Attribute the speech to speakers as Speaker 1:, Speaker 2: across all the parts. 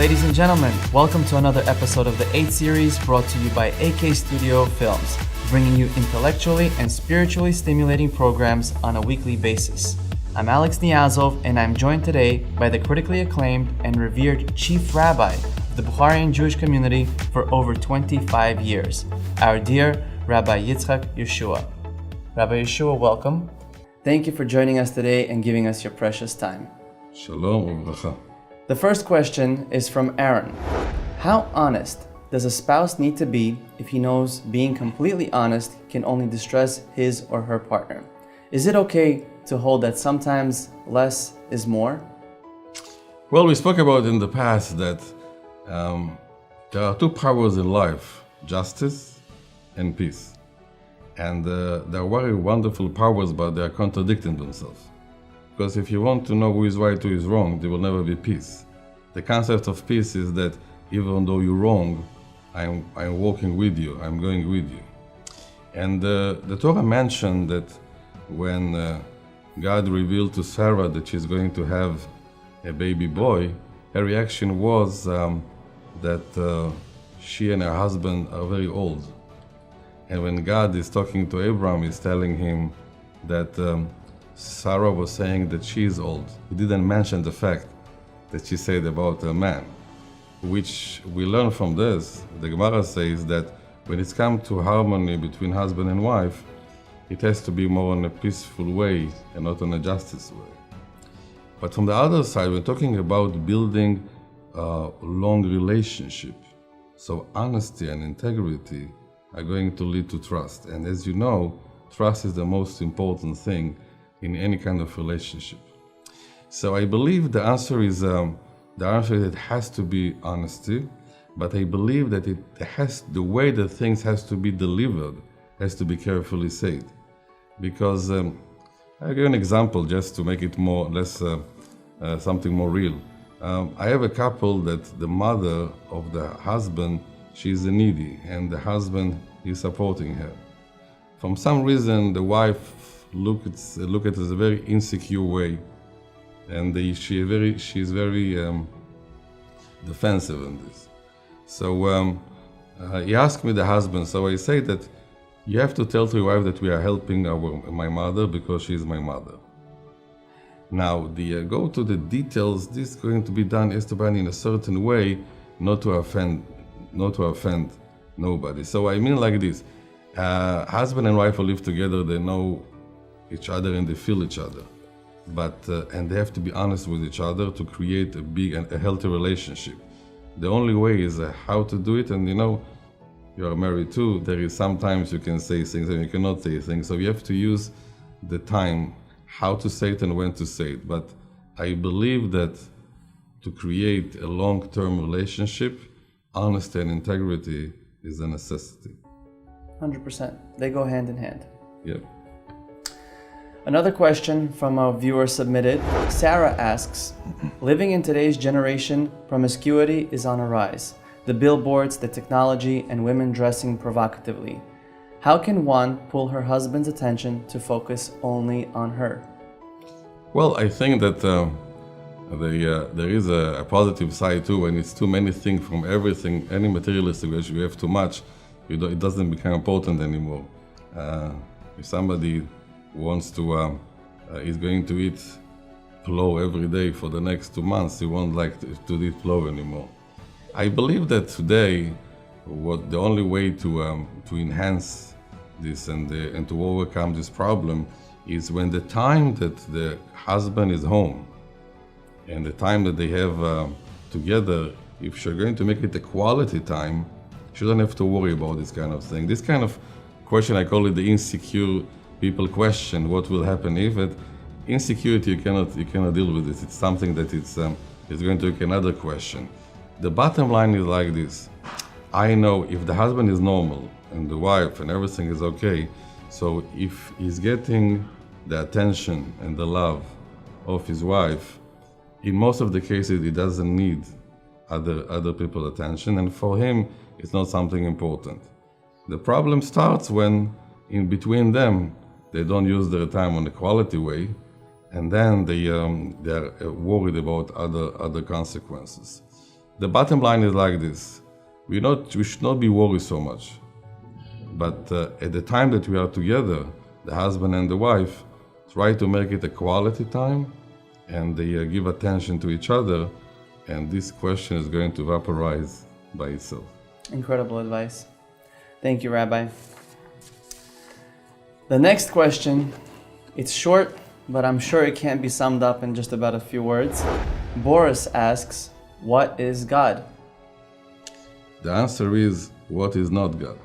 Speaker 1: Ladies and gentlemen, welcome to another episode of the 8 series brought to you by AK Studio Films, bringing you intellectually and spiritually stimulating programs on a weekly basis. I'm Alex Niyazov, and I'm joined today by the critically acclaimed and revered Chief Rabbi of the Bukharian Jewish community for over 25 years, our dear Rabbi Yehoshua. Rabbi Yehoshua, welcome. Thank you for joining us today and giving us your precious time.
Speaker 2: Shalom uvracha.
Speaker 1: The first question is from Aaron. How honest does a spouse need to be if he knows being completely honest can only distress his or her partner? Is it okay to hold that sometimes less is more?
Speaker 2: Well, we spoke about in the past that there are two powers in life, justice and peace. And they are very wonderful powers, but they are contradicting themselves. Because if you want to know who is right, who is wrong, there will never be peace. The concept of peace is that even though you're wrong, I'm walking with you, I'm going with you. And the Torah mentioned that when God revealed to Sarah that she's going to have a baby boy, her reaction was that she and her husband are very old. And when God is talking to Abraham, he's telling him that Sarah was saying that she is old. He didn't mention the fact that she said about a man, which we learn from this. The Gemara says that when it's come to harmony between husband and wife, it has to be more in a peaceful way and not in a justice way. But from the other side, we're talking about building a long relationship. So honesty and integrity are going to lead to trust. And as you know, trust is the most important thing in any kind of relationship. So I believe the answer is that it has to be honesty, but I believe that the way that things has to be delivered has to be carefully said. Because I'll give you an example just to make it something more real. I have a couple that the mother of the husband, she's needy, and the husband is supporting her. From some reason, the wife look at it as a very insecure way, and she's very defensive in this. So he asked me, the husband, so I say that you have to tell to your wife that we are helping my mother because she is my mother. Now, go to the details. This is going to be done in a certain way, not to offend nobody. So I mean like this, husband and wife will live together, they know each other and they feel each other. But and they have to be honest with each other to create a big and a healthy relationship. The only way is how to do it, and you are married too, there is sometimes you can say things and you cannot say things. So you have to use the time, how to say it and when to say it. But I believe that to create a long-term relationship, honesty and integrity is a necessity.
Speaker 1: 100%. They go hand in hand.
Speaker 2: Yep.
Speaker 1: Another question from a viewer submitted. Sarah asks, living in today's generation, promiscuity is on a rise. The billboards, the technology, and women dressing provocatively. How can one pull her husband's attention to focus only on her?
Speaker 2: Well, I think that there is a positive side too. When it's too many things from everything, any materialistic relation, you have too much, it doesn't become important anymore. If somebody wants to, is going to eat plow every day for the next 2 months, he won't like to eat plow anymore. I believe that today, the only way to enhance this and to overcome this problem is when the time that the husband is home and the time that they have together, if you're going to make it a quality time, you don't have to worry about this kind of thing. This kind of question, I call it the insecure people question, what will happen if it? Insecurity, you cannot deal with it. It's something that it's going to take another question. The bottom line is like this. I know if the husband is normal and the wife and everything is okay, so if he's getting the attention and the love of his wife, in most of the cases he doesn't need other people's attention, and for him it's not something important. The problem starts when in between them they don't use their time on a quality way, and then they're worried about other consequences. The bottom line is like this. We should not be worried so much. But at the time that we are together, the husband and the wife, try to make it a quality time, and they give attention to each other, and this question is going to vaporize by itself.
Speaker 1: Incredible advice. Thank you, Rabbi. The next question, it's short, but I'm sure it can't be summed up in just about a few words. Boris asks, what is God?
Speaker 2: The answer is, what is not God?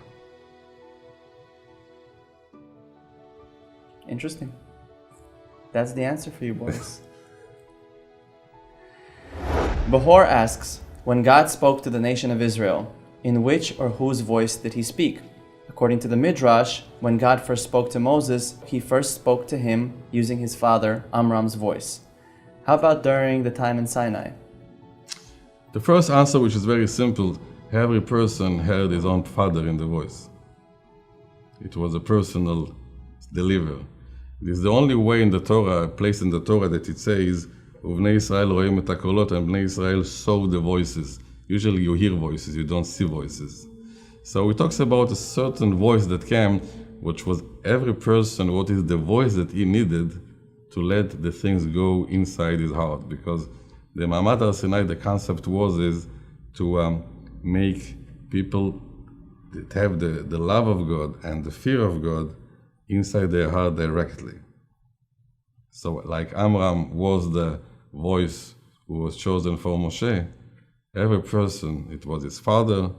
Speaker 1: Interesting. That's the answer for you, Boris. Bahor asks, when God spoke to the nation of Israel, in which or whose voice did he speak? According to the Midrash, when God first spoke to Moses, he first spoke to him using his father Amram's voice. How about during the time in Sinai?
Speaker 2: The first answer, which is very simple, every person heard his own father in the voice. It was a personal delivery. It is the only way in the Torah, a place in the Torah that it says, Uvnei Israel roim et hakolot, and Bnei Israel saw the voices. Usually you hear voices, you don't see voices. So it talks about a certain voice that came, which was every person, what is the voice that he needed to let the things go inside his heart. Because the Ma'amad Har Sinai, the concept is to make people that have the love of God and the fear of God inside their heart directly. So like Amram was the voice who was chosen for Moshe, every person, it was his father,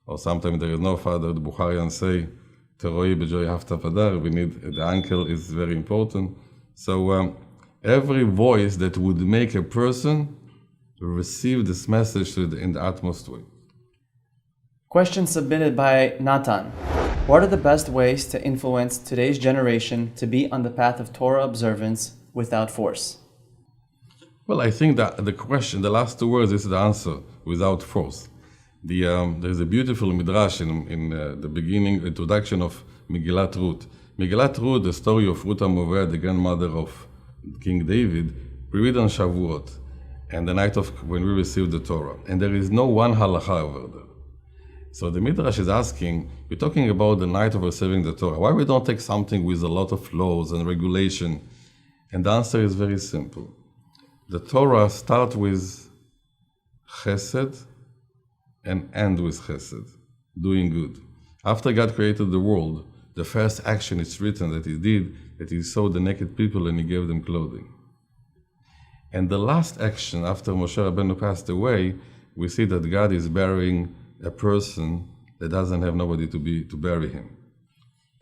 Speaker 2: or sometimes there is no father, the Bukharians say, Teroi b'joy hafta padar, we need, the uncle is very important. So every voice that would make a person receive this message in the utmost way.
Speaker 1: Question submitted by Nathan. What are the best ways to influence today's generation to be on the path of Torah observance without force?
Speaker 2: Well, I think that the question, the last two words is the answer, without force. There's a beautiful midrash in the beginning, introduction of Megillat Ruth. Megillat Ruth, the story of Ruth HaMoaviyah, the grandmother of King David, we read on Shavuot, and the night of when we received the Torah. And there is no one halacha over there. So the midrash is asking, we're talking about the night of receiving the Torah. Why we don't take something with a lot of laws and regulation? And the answer is very simple. The Torah starts with chesed and ends with chesed, doing good. After God created the world, the first action is written that he did, that he saw the naked people and he gave them clothing. And the last action, after Moshe Rabbeinu passed away, we see that God is burying a person that doesn't have nobody to bury him.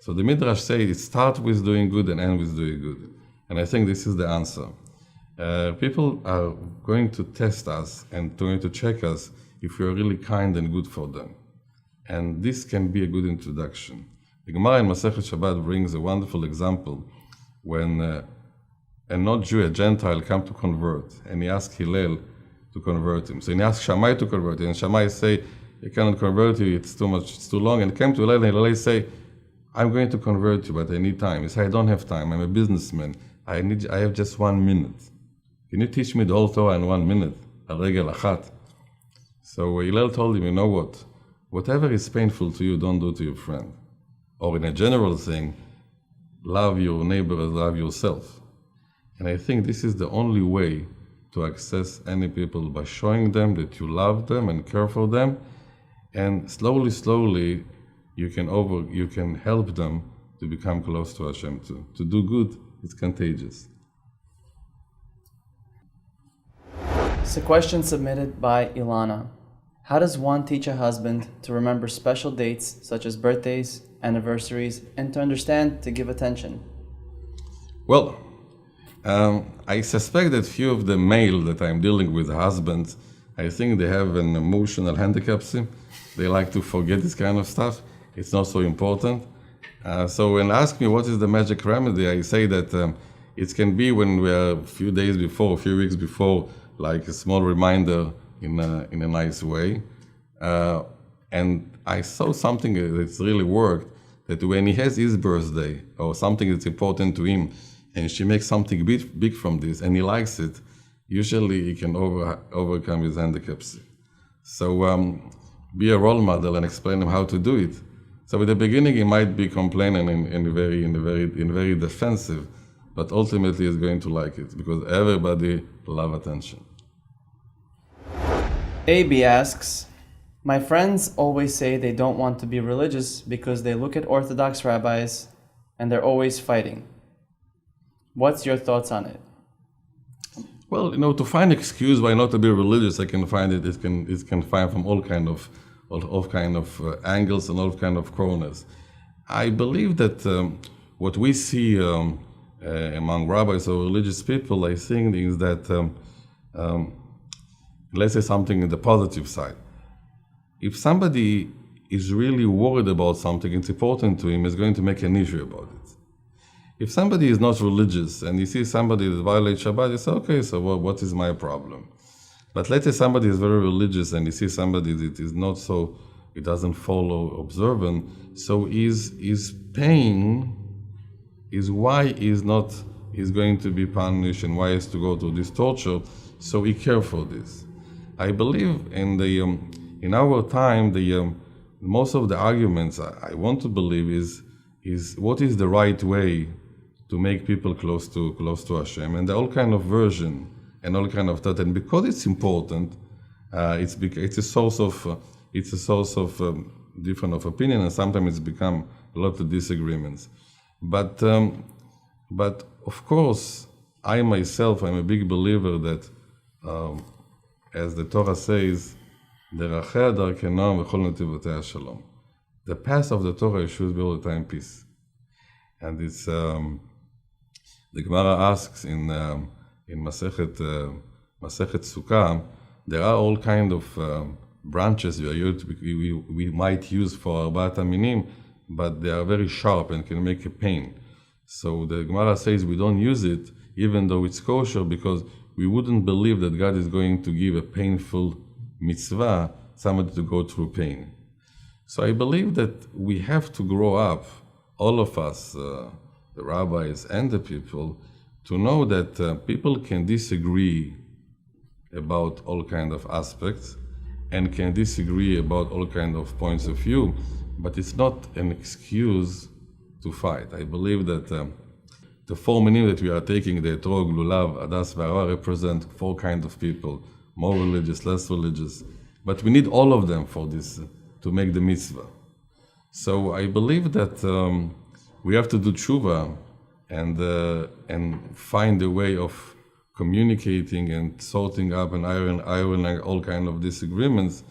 Speaker 2: So the Midrash say it starts with doing good and ends with doing good. And I think this is the answer. People are going to test us and going to check us if we are really kind and good for them. And this can be a good introduction. The Gemara in Masechet Shabbat brings a wonderful example when a not-Jew, a Gentile, come to convert, and he asked Hillel to convert him. So he asked Shammai to convert him, and Shammai say, I cannot convert you, it's too much, it's too long. And he came to Hillel, and Hillel say, I'm going to convert you, but I need time. He said, I don't have time, I'm a businessman. I have just 1 minute. Can you teach me the whole Torah in 1 minute? Al regel achat. So Hillel told him, you know what? Whatever is painful to you, don't do to your friend. Or in a general thing, love your neighbor as love yourself. And I think this is the only way to access any people, by showing them that you love them and care for them. And slowly, you can help them to become close to Hashem too. To do good, it's contagious.
Speaker 1: It's a question submitted by Ilana. How does one teach a husband to remember special dates such as birthdays, anniversaries, and to understand to give attention?
Speaker 2: Well, I suspect that few of the male that I'm dealing with, husbands, I think they have an emotional handicap. They like to forget this kind of stuff. It's not so important. So when ask me what is the magic remedy, I say that it can be when we are a few days before, a few weeks before, like a small reminder in a nice way. And I saw something that's really worked, that when he has his birthday or something that's important to him, and she makes something big from this, and he likes it, usually he can overcome his handicaps. So be a role model and explain him how to do it. So at the beginning he might be complaining in very defensive, but ultimately he's going to like it because everybody love attention.
Speaker 1: AB asks, my friends always say they don't want to be religious because they look at Orthodox rabbis and they're always fighting. What's your thoughts on it?
Speaker 2: Well, to find excuse why not to be religious, I can find it can find from all kind of angles and all kind of corners. I believe that what we see among rabbis or religious people, I think, is that let's say something in the positive side. If somebody is really worried about something, it's important to him, is going to make an issue about it. If somebody is not religious and he sees somebody that violates Shabbat, he says, okay, so what is my problem? But let's say somebody is very religious and he sees somebody that is not so, he doesn't follow observant, so his pain is why he's going to be punished and why he has to go to this torture, so he cares for this. I believe in our time, most of the arguments I want to believe is what is the right way to make people close to Hashem, and all kind of version and all kind of thought. And because it's important, it's a source of different of opinion, and sometimes it's become a lot of disagreements. But of course, I myself, I'm a big believer that, as the Torah says, the path of the Torah should be all the time peace. And it's the Gemara asks in Masechet Sukkah, there are all kind of branches we might use for Arbaat Aminim, but they are very sharp and can make a pain. So the Gemara says we don't use it even though it's kosher, because we wouldn't believe that God is going to give a painful mitzvah somebody to go through pain. So I believe that we have to grow up, all of us, the rabbis and the people, to know that people can disagree about all kind of aspects and can disagree about all kind of points of view, but it's not an excuse to fight. I believe that the four minim that we are taking, the Etrog, Lulav, Adas, V'Ara, represent four kinds of people, more religious, less religious, but we need all of them for this, to make the mitzvah. So I believe that we have to do tshuva and find a way of communicating and sorting up and ironing all kind of disagreements.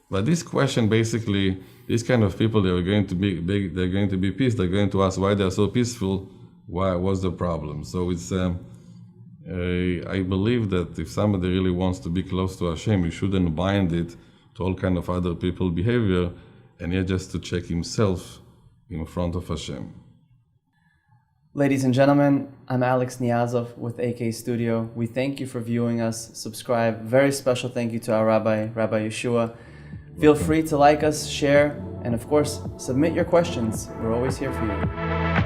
Speaker 2: But this question, basically, these kind of people, they're going to be peace. They're going to ask why they're so peaceful. What's the problem? So it's I believe that if somebody really wants to be close to Hashem, he shouldn't bind it to all kind of other people's behavior, and yet just to check himself in front of Hashem.
Speaker 1: Ladies and gentlemen, I'm Alex Niyazov with AK Studio. We thank you for viewing us. Subscribe. Very special thank you to our Rabbi Yehoshua. Feel free to like us, share, and of course, submit your questions. We're always here for you.